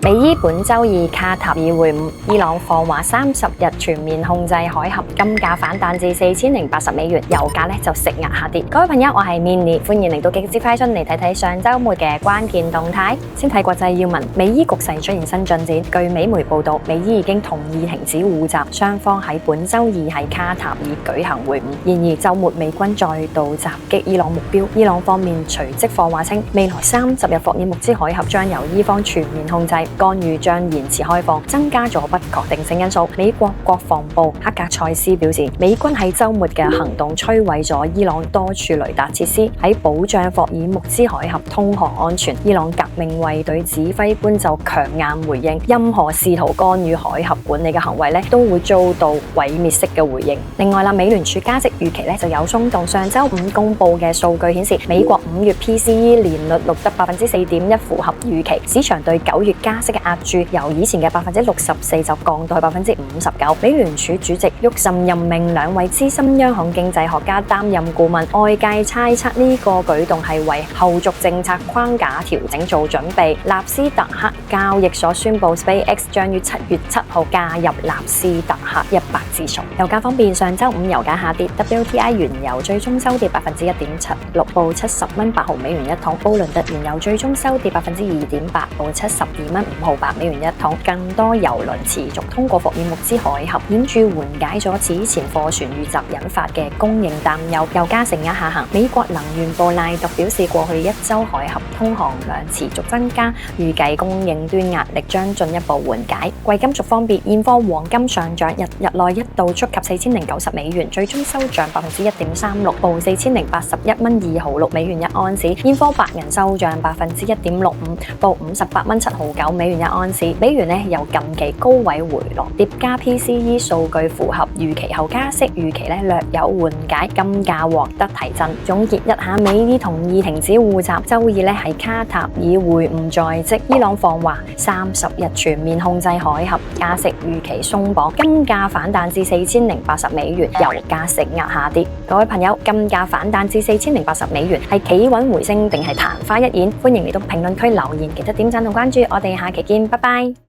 美伊本周二卡塔爾會晤，伊朗放話30日全面控制海峽，金價反彈至4080美元，油價就食壓下跌。各位朋友，我係 Minnie， 歡迎嚟到極致快訊嚟睇睇上週末嘅關鍵動態。先睇國際要聞，美伊局勢出現新進展。據美媒報道，美伊已經同意停止互襲，雙方喺本周二喺卡塔爾舉行會晤。然而週末美軍再度襲擊伊朗目標，伊朗方面隨即放話稱，未來30日霍爾木茲海峽將由伊方全面控制，干預將延遲開放，增加咗不確定性因素。美國國防部黑格塞斯表示，美軍喺週末嘅行動摧毀咗伊朗多處雷達設施，喺保障霍爾木茲海峽通航安全。伊朗革命衛隊指揮官就強硬回應，任何試圖干預海峽管理嘅行為都會遭到毀滅式嘅回應。另外美聯儲加息預期就有鬆動。上週五公布嘅數據顯示，美國5月 PCE 年率錄得4.1%，符合預期。市場對9月加息嘅押注由以前嘅64%就降到59%。美聯儲主席沃什任命2位資深央行經濟學家擔任顧問，外界猜測呢個舉動係為後續政策框架調整做準備。納斯達克交易所宣布 SpaceX 將於7月7號加入納斯達克100指數。油價方面，上週五油價下跌 ，WTI 原油最終收跌1.76%，報70蚊8毫美元一桶；布倫特原油最終收跌2.8%，報72蚊5毫8美元一桶。更多油輪持續通過霍爾木茲海峽，顯著緩解咗此前貨船遇襲引發嘅供應擔憂。油價承壓下行。美國能源部賴特表示，過去1週海峽通航量持續增加，預計供應端壓力將進一步緩解。貴金屬方面，現貨黃金上漲，日內一度觸及4090美元，最終收漲1.36%，報4081蚊2毫6美元一盎司。現貨白銀收漲1.65%，報58蚊7毫9美元一盎司。美元由近期高位回落，疊加 PCE 數據符合預期後，加息預期略有緩解，金價獲得提振。總結一下，美伊同意停止互襲，周二喺卡塔爾會晤在即，伊朗放話30日全面控制海峽，加息預期鬆綁，金價反彈至4080美元，油價承壓下跌。各位朋友，金價反彈至4080美元係企穩回升定係曇花一現？歡迎嚟到評論區留言，記得點讚同關注，我哋下期見，拜拜。